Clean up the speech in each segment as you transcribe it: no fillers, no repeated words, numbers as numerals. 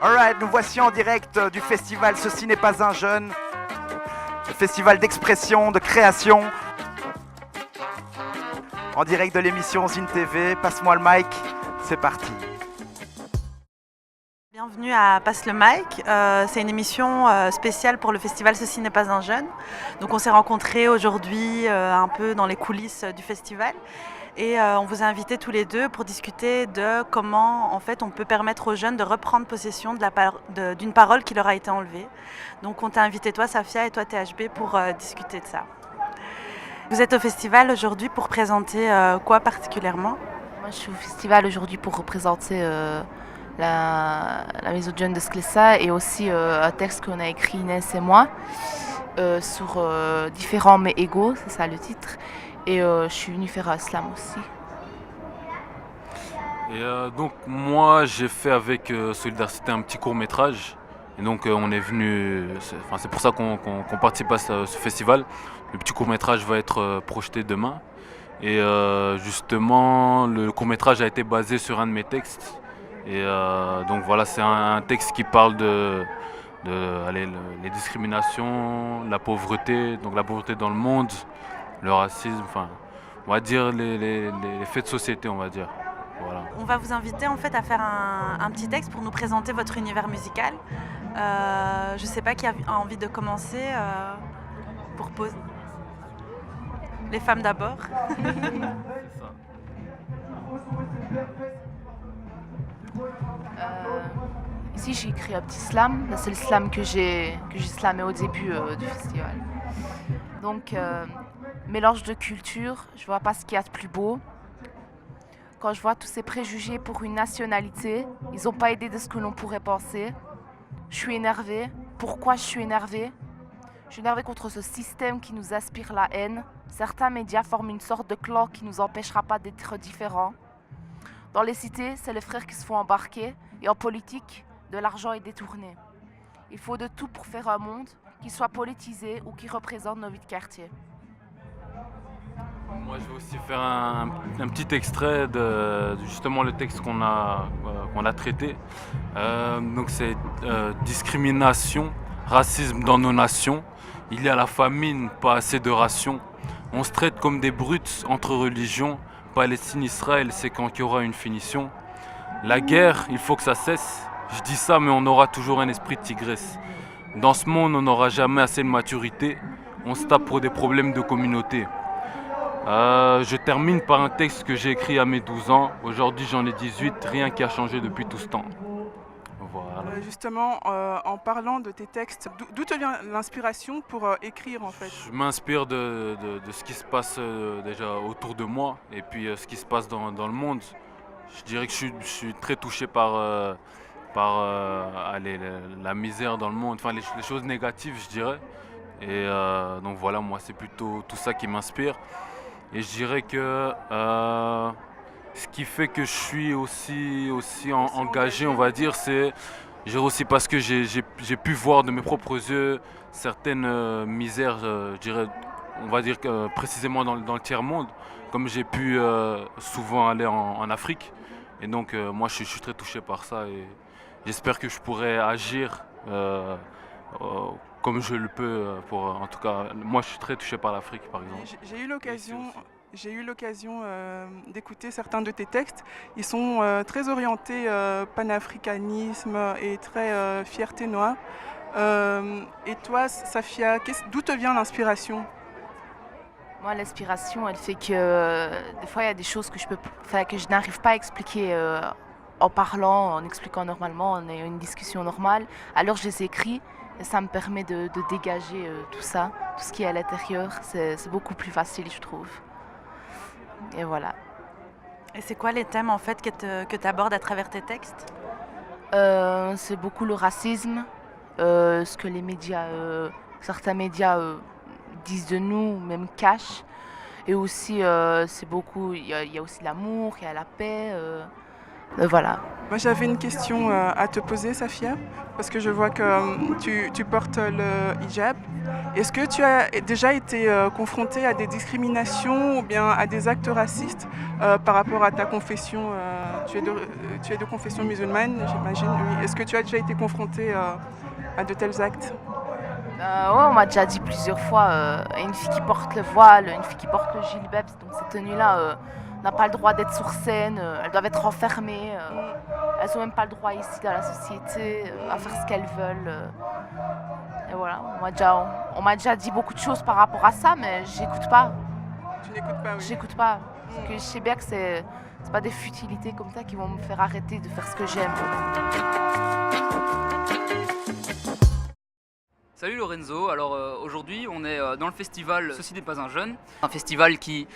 Alright, nous voici en direct du festival Ceci n'est pas un jeune, le festival d'expression, de création, en direct de l'émission Zine TV. Passe-moi le mic, c'est parti. Bienvenue à Passe le mic, c'est une émission spéciale pour le festival Ceci n'est pas un jeune. Donc on s'est rencontrés aujourd'hui un peu dans les coulisses du festival et on vous a invités tous les deux pour discuter de comment en fait on peut permettre aux jeunes de reprendre possession d'une parole qui leur a été enlevée. Donc on t'a invité toi Safia et toi THB pour discuter de ça. Vous êtes au festival aujourd'hui pour présenter quoi particulièrement ? Moi je suis au festival aujourd'hui pour représenter la maison de jeunes de Sclessa et aussi un texte qu'on a écrit Inès et moi sur différents mais égaux, c'est ça le titre. Et je suis venue faire un slam aussi. Et donc moi j'ai fait avec Solidarité un petit court métrage. Et donc on est venu, c'est pour ça qu'on participe à ce festival. Le petit court métrage va être projeté demain. Et justement le court métrage a été basé sur un de mes textes. Et donc voilà, c'est un texte qui parle les discriminations, la pauvreté, donc la pauvreté dans le monde, le racisme, enfin on va dire les faits de société, on va dire. Voilà. On va vous inviter en fait à faire un petit texte pour nous présenter votre univers musical. Je ne sais pas qui a envie de commencer pour poser. Les femmes d'abord. Ici j'ai écrit un petit slam, c'est le slam que j'ai slamé au début du festival. Donc mélange de culture, je vois pas ce qu'il y a de plus beau. Quand je vois tous ces préjugés pour une nationalité, ils n'ont pas aidé de ce que l'on pourrait penser. Je suis énervée. Pourquoi je suis énervée ? Je suis énervée contre ce système qui nous aspire la haine. Certains médias forment une sorte de clan qui ne nous empêchera pas d'être différents. Dans les cités, c'est les frères qui se font embarquer. Et en politique, de l'argent est détourné. Il faut de tout pour faire un monde qui soit politisé ou qui représente nos vies de quartier. Moi je vais aussi faire un petit extrait de justement le texte qu'on a traité. Donc c'est discrimination, racisme dans nos nations. Il y a la famine, pas assez de rations. On se traite comme des brutes entre religions. Palestine-Israël, c'est quand il y aura une finition. La guerre, il faut que ça cesse. Je dis ça, mais on aura toujours un esprit de tigresse. Dans ce monde, on n'aura jamais assez de maturité. On se tape pour des problèmes de communauté. Je termine par un texte que j'ai écrit à mes 12 ans. Aujourd'hui, j'en ai 18. Rien qui a changé depuis tout ce temps. Voilà. Justement, en parlant de tes textes, d'où te vient l'inspiration pour écrire en fait ? Je m'inspire de ce qui se passe déjà autour de moi et puis ce qui se passe dans le monde. Je dirais que je suis très touché par la misère dans le monde, enfin les choses négatives, je dirais. Et donc voilà, moi c'est plutôt tout ça qui m'inspire. Et je dirais que ce qui fait que je suis aussi engagé, on va dire, c'est aussi parce que j'ai pu voir de mes propres yeux certaines misères, je dirais, on va dire précisément dans le tiers-monde, comme j'ai pu souvent aller en Afrique. Et donc moi je suis très touché par ça et j'espère que je pourrai agir comme je le peux. En tout cas, moi je suis très touché par l'Afrique par exemple. J'ai eu l'occasion d'écouter certains de tes textes. Ils sont très orientés panafricanisme et très fierté noire. Et toi, Safia, d'où te vient l'inspiration ? Moi, l'inspiration, elle fait que des fois, il y a des choses que je n'arrive pas à expliquer en parlant, en expliquant normalement, en ayant une discussion normale. Alors, je les écris et ça me permet de dégager tout ça, tout ce qui est à l'intérieur. C'est beaucoup plus facile, je trouve. Et voilà. Et c'est quoi les thèmes en fait que tu abordes à travers tes textes ? C'est beaucoup le racisme, ce que les médias, certains médias disent de nous, même cachent. Et aussi, c'est beaucoup, il y a aussi l'amour, il y a la paix. Voilà. Moi, j'avais une question à te poser, Safia, parce que je vois que tu portes le hijab. Est-ce que tu as déjà été confrontée à des discriminations ou bien à des actes racistes par rapport à ta confession tu es de confession musulmane, j'imagine, oui. Est-ce que tu as déjà été confrontée à de tels actes? Ouais, on m'a déjà dit plusieurs fois, une fille qui porte le voile, une fille qui porte le gilbab, donc ces tenues-là n'a pas le droit d'être sur scène, elles doivent être enfermées, elles n'ont même pas le droit ici dans la société à faire ce qu'elles veulent. Et voilà, on m'a déjà dit beaucoup de choses par rapport à ça, mais j'écoute pas. Tu n'écoutes pas, oui. J'écoute pas, parce que je sais bien que c'est pas des futilités comme ça qui vont me faire arrêter de faire ce que j'aime. Salut Lorenzo, alors aujourd'hui on est dans le festival Ceci n'est pas un jeune, un festival qui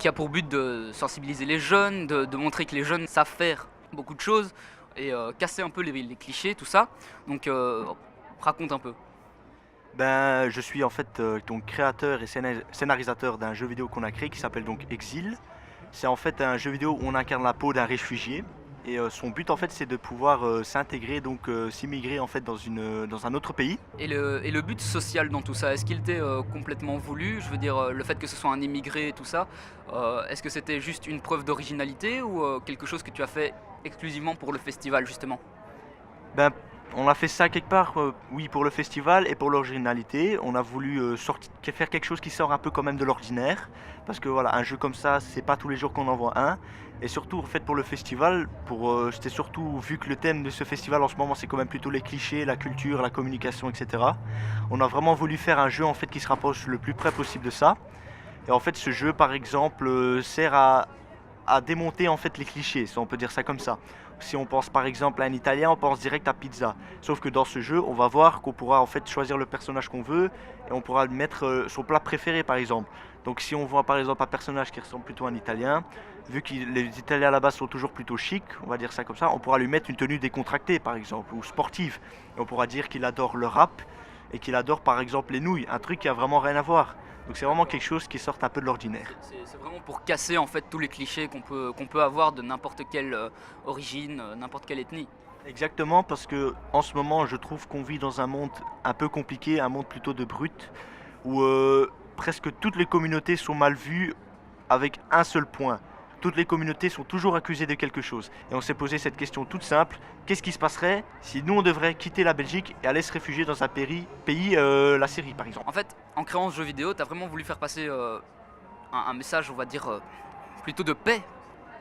a pour but de sensibiliser les jeunes, de montrer que les jeunes savent faire beaucoup de choses et casser un peu les clichés, tout ça. Donc raconte un peu. Ben, je suis en fait donc créateur et scénarisateur d'un jeu vidéo qu'on a créé qui s'appelle donc Exil. C'est en fait un jeu vidéo où on incarne la peau d'un réfugié. Et son but en fait c'est de pouvoir s'intégrer, donc s'immigrer en fait dans un autre pays. Et le but social dans tout ça, est-ce qu'il était complètement voulu? Je veux dire, le fait que ce soit un immigré et tout ça, est-ce que c'était juste une preuve d'originalité ou quelque chose que tu as fait exclusivement pour le festival justement? Ben, on a fait ça quelque part, oui, pour le festival et pour l'originalité. On a voulu faire quelque chose qui sort un peu quand même de l'ordinaire. Parce que voilà, un jeu comme ça, c'est pas tous les jours qu'on en voit un. Et surtout, en fait, pour le festival, c'était surtout, vu que le thème de ce festival en ce moment, c'est quand même plutôt les clichés, la culture, la communication, etc. On a vraiment voulu faire un jeu en fait qui se rapproche le plus près possible de ça. Et en fait, ce jeu, par exemple, sert à démonter en fait les clichés, si on peut dire ça comme ça. Si on pense par exemple à un Italien, on pense direct à pizza. Sauf que dans ce jeu, on va voir qu'on pourra en fait choisir le personnage qu'on veut et on pourra lui mettre son plat préféré par exemple. Donc si on voit par exemple un personnage qui ressemble plutôt à un Italien, vu que les Italiens à la base sont toujours plutôt chics, on va dire ça comme ça, on pourra lui mettre une tenue décontractée par exemple, ou sportive. Et on pourra dire qu'il adore le rap et qu'il adore par exemple les nouilles, un truc qui a vraiment rien à voir. Donc c'est vraiment quelque chose qui sort un peu de l'ordinaire. C'est vraiment pour casser en fait tous les clichés qu'on peut avoir de n'importe quelle origine, n'importe quelle ethnie. Exactement, parce que en ce moment je trouve qu'on vit dans un monde un peu compliqué, un monde plutôt de brut, où presque toutes les communautés sont mal vues avec un seul point. Toutes les communautés sont toujours accusées de quelque chose. Et on s'est posé cette question toute simple, qu'est-ce qui se passerait si nous on devrait quitter la Belgique et aller se réfugier dans un pays, la Syrie par exemple? En fait, en créant ce jeu vidéo, tu as vraiment voulu faire passer un message, on va dire, plutôt de paix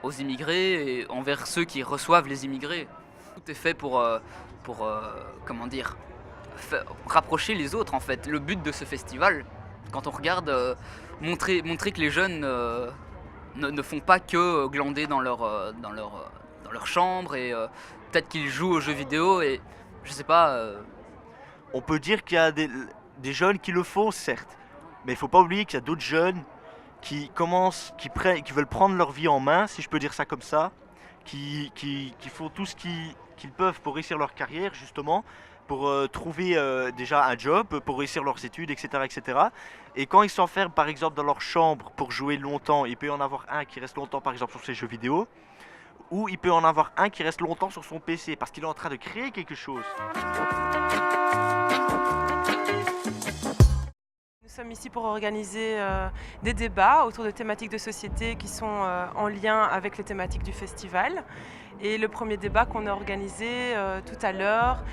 aux immigrés et envers ceux qui reçoivent les immigrés. Tout est fait pour comment dire, rapprocher les autres en fait. Le but de ce festival, quand on regarde, montrer que les jeunes ne font pas que glander dans leur chambre et peut-être qu'ils jouent aux jeux vidéo et je sais pas. On peut dire qu'il y a des jeunes qui le font certes, mais il faut pas oublier qu'il y a d'autres jeunes qui veulent prendre leur vie en main, si je peux dire ça comme ça, qui font tout ce qu'ils peuvent pour réussir leur carrière justement, pour trouver déjà un job, pour réussir leurs études, etc., etc. Et quand ils s'enferment par exemple dans leur chambre pour jouer longtemps, il peut y en avoir un qui reste longtemps par exemple sur ses jeux vidéo, ou il peut y en avoir un qui reste longtemps sur son PC parce qu'il est en train de créer quelque chose. Nous sommes ici pour organiser des débats autour de thématiques de société qui sont en lien avec les thématiques du festival. Et le premier débat qu'on a organisé tout à l'heure,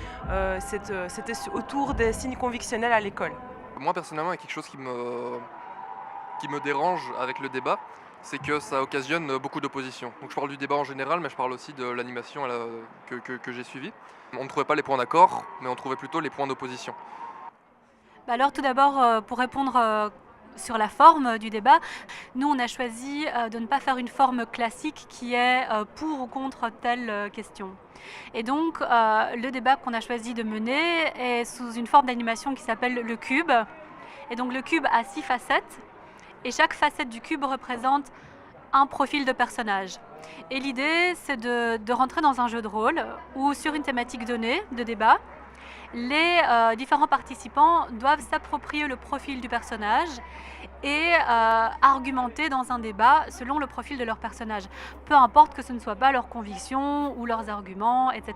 c'était autour des signes convictionnels à l'école. Moi personnellement, il y a quelque chose qui me dérange avec le débat, c'est que ça occasionne beaucoup d'opposition. Donc je parle du débat en général, mais je parle aussi de l'animation que j'ai suivie. On ne trouvait pas les points d'accord, mais on trouvait plutôt les points d'opposition. Alors tout d'abord, pour répondre sur la forme du débat, nous on a choisi de ne pas faire une forme classique qui est pour ou contre telle question. Et donc le débat qu'on a choisi de mener est sous une forme d'animation qui s'appelle le cube. Et donc le cube a 6 facettes et chaque facette du cube représente un profil de personnage. Et l'idée c'est de rentrer dans un jeu de rôle ou sur une thématique donnée de débat les différents participants doivent s'approprier le profil du personnage et argumenter dans un débat selon le profil de leur personnage, peu importe que ce ne soit pas leurs convictions ou leurs arguments, etc.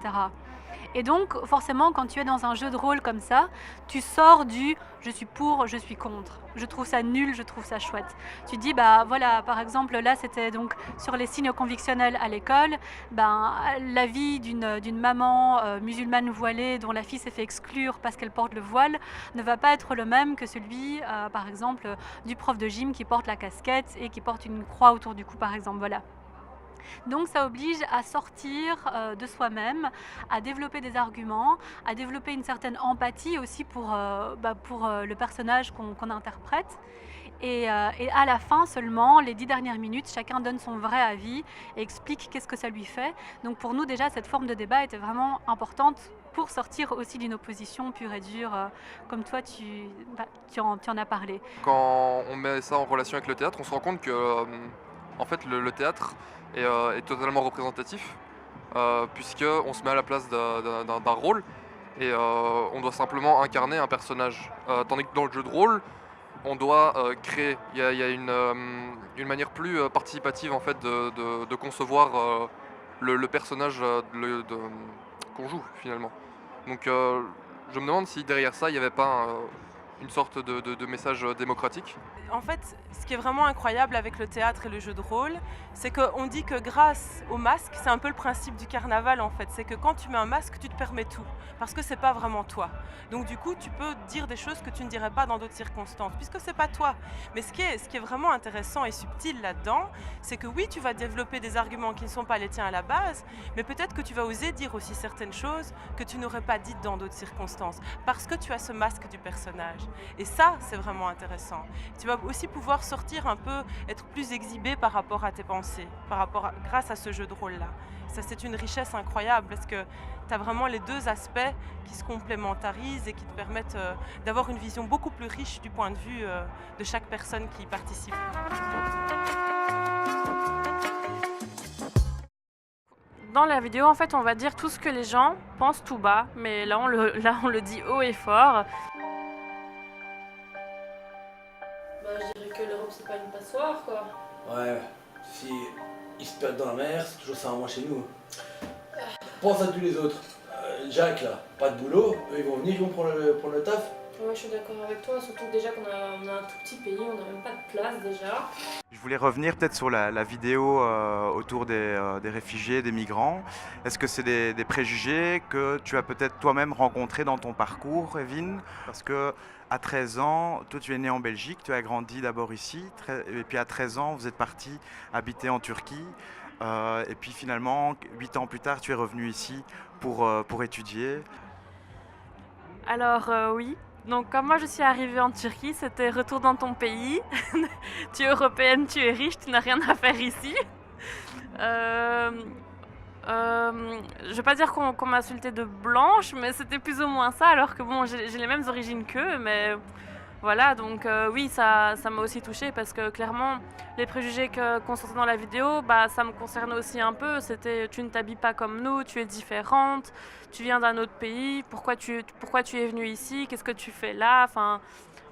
Et donc, forcément, quand tu es dans un jeu de rôle comme ça, tu sors du « je suis pour, je suis contre ». Je trouve ça nul, je trouve ça chouette. Tu dis, bah voilà, par exemple, là, c'était donc sur les signes convictionnels à l'école. Ben, l'avis d'une maman musulmane voilée dont la fille s'est fait exclure parce qu'elle porte le voile ne va pas être le même que celui, par exemple, du prof de gym qui porte la casquette et qui porte une croix autour du cou, par exemple. Voilà. Donc ça oblige à sortir de soi-même, à développer des arguments, à développer une certaine empathie aussi pour le personnage qu'on interprète. Et à la fin seulement, les 10 dernières minutes, chacun donne son vrai avis et explique qu'est-ce que ça lui fait. Donc pour nous déjà, cette forme de débat était vraiment importante pour sortir aussi d'une opposition pure et dure, comme toi tu en as parlé. Quand on met ça en relation avec le théâtre, on se rend compte que en fait, le théâtre est totalement représentatif, puisqu'on se met à la place d'un rôle et on doit simplement incarner un personnage. Tandis que dans le jeu de rôle, on doit créer. Il y a une manière plus participative en fait, de concevoir le personnage qu'on joue finalement. Donc je me demande si derrière ça, il n'y avait pas une sorte de message démocratique. En fait, ce qui est vraiment incroyable avec le théâtre et le jeu de rôle, c'est qu'on dit que grâce au masque, c'est un peu le principe du carnaval en fait, c'est que quand tu mets un masque, tu te permets tout, parce que c'est pas vraiment toi. Donc du coup, tu peux dire des choses que tu ne dirais pas dans d'autres circonstances, puisque c'est pas toi. Mais ce qui est vraiment intéressant et subtil là-dedans, c'est que oui, tu vas développer des arguments qui ne sont pas les tiens à la base, mais peut-être que tu vas oser dire aussi certaines choses que tu n'aurais pas dites dans d'autres circonstances, parce que tu as ce masque du personnage. Et ça, c'est vraiment intéressant. Tu vas aussi pouvoir sortir un peu, être plus exhibé par rapport à tes pensées, grâce à ce jeu de rôle-là. Ça, c'est une richesse incroyable parce que tu as vraiment les deux aspects qui se complémentarisent et qui te permettent d'avoir une vision beaucoup plus riche du point de vue de chaque personne qui y participe. Dans la vidéo, en fait, on va dire tout ce que les gens pensent tout bas, mais là, on le dit haut et fort. Je dirais que l'Europe, c'est pas une passoire, quoi. Ouais, si ils se perdent dans la mer, c'est toujours ça en moins chez nous. Pense à tous les autres. Jacques, là, pas de boulot, eux, ils vont venir, ils vont prendre le taf. Ouais, je suis d'accord avec toi, surtout déjà qu'on a un tout petit pays, on n'a même pas de place déjà. Je voulais revenir peut-être sur la vidéo autour des réfugiés, des migrants. Est-ce que c'est des préjugés que tu as peut-être toi-même rencontrés dans ton parcours, Evin? Parce que à 13 ans, toi tu es né en Belgique, tu as grandi d'abord ici, et puis à 13 ans, vous êtes parti habiter en Turquie. Et puis finalement, 8 ans plus tard, tu es revenu ici pour étudier. Alors oui. Donc quand moi je suis arrivée en Turquie, c'était retour dans ton pays. Tu es européenne, tu es riche, tu n'as rien à faire ici. Je vais pas dire qu'on m'a insulté de blanche, mais c'était plus ou moins ça, alors que bon, j'ai les mêmes origines qu'eux, mais voilà, donc oui, ça m'a aussi touchée parce que clairement, les préjugés qu'on sentait dans la vidéo, bah, ça me concernait aussi un peu. C'était tu ne t'habilles pas comme nous, tu es différente, tu viens d'un autre pays, pourquoi tu es venue ici, qu'est-ce que tu fais là, enfin,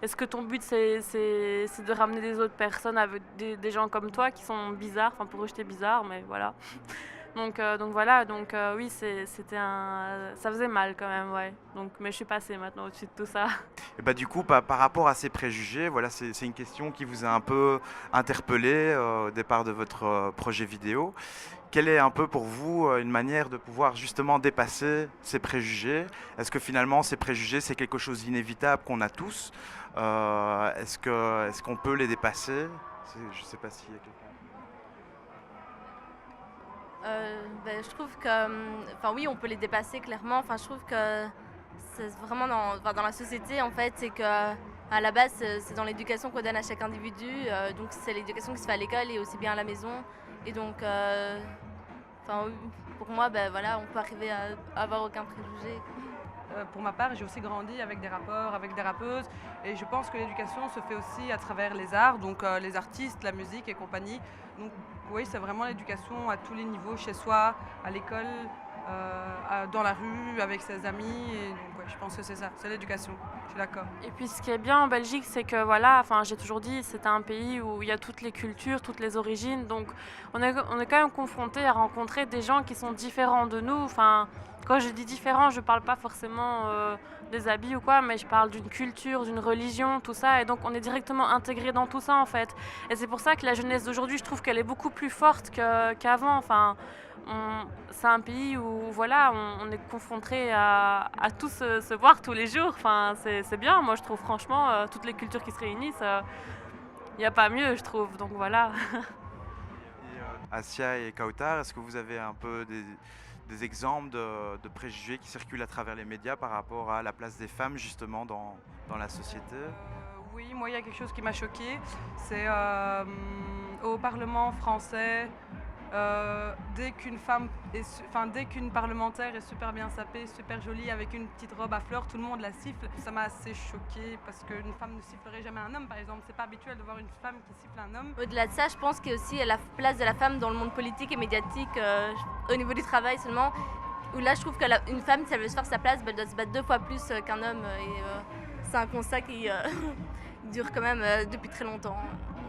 est-ce que ton but c'est de ramener des autres personnes avec des gens comme toi qui sont bizarres, enfin pour eux j'étais bizarre, mais voilà. Donc voilà, oui, ça faisait mal quand même, ouais. Mais je suis passée maintenant au-dessus de tout ça. Et bah du coup, par rapport à ces préjugés, voilà, c'est une question qui vous a un peu interpellé au départ de votre projet vidéo. Quelle est un peu pour vous une manière de pouvoir justement dépasser ces préjugés? Est-ce que finalement ces préjugés c'est quelque chose d'inévitable qu'on a tous? Est-ce qu'on peut les dépasser? Je ne sais pas s'il y a quelqu'un. Je trouve que, oui, on peut les dépasser clairement. Je trouve que c'est vraiment dans la société en fait, c'est que à la base c'est dans l'éducation qu'on donne à chaque individu. Donc c'est l'éducation qui se fait à l'école et aussi bien à la maison. Et donc, pour moi, voilà, on peut arriver à avoir aucun préjugé. pour ma part, j'ai aussi grandi avec des rappeurs, avec des rappeuses, et je pense que l'éducation se fait aussi à travers les arts, donc les artistes, la musique et compagnie. Donc oui, c'est vraiment l'éducation à tous les niveaux, chez soi, à l'école, dans la rue, avec ses amis, et donc ouais, je pense que c'est ça, c'est l'éducation, je suis d'accord. Et puis ce qui est bien en Belgique, c'est que voilà, enfin j'ai toujours dit, c'est un pays où il y a toutes les cultures, toutes les origines, donc on est quand même confronté à rencontrer des gens qui sont différents de nous. Enfin, quand je dis différents, je parle pas forcément des habits ou quoi, mais je parle d'une culture, d'une religion, tout ça, et donc on est directement intégré dans tout ça en fait. Et c'est pour ça que la jeunesse d'aujourd'hui, je trouve qu'elle est beaucoup plus forte qu'avant. Enfin, c'est un pays où voilà, on est confronté à tous se voir tous les jours. Enfin, c'est bien, moi je trouve franchement, toutes les cultures qui se réunissent, il n'y a pas mieux, je trouve. Donc voilà. Assia et Kautar, est-ce que vous avez un peu des exemples de préjugés qui circulent à travers les médias par rapport à la place des femmes justement dans la société? Oui, moi il y a quelque chose qui m'a choquée, c'est au Parlement français, dès qu'une parlementaire est super bien sapée, super jolie, avec une petite robe à fleurs, tout le monde la siffle. Ça m'a assez choquée parce qu'une femme ne sifflerait jamais un homme, par exemple. C'est pas habituel de voir une femme qui siffle un homme. Au-delà de ça, je pense qu'il y a aussi la place de la femme dans le monde politique et médiatique, au niveau du travail seulement, où là je trouve qu'une femme, si elle veut se faire sa place, elle doit se battre 2 fois plus qu'un homme. Et c'est un constat qui dure quand même depuis très longtemps.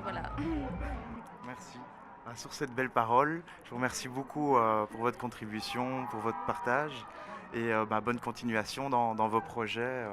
Voilà. Merci. Sur cette belle parole, je vous remercie beaucoup pour votre contribution, pour votre partage et bonne continuation dans vos projets.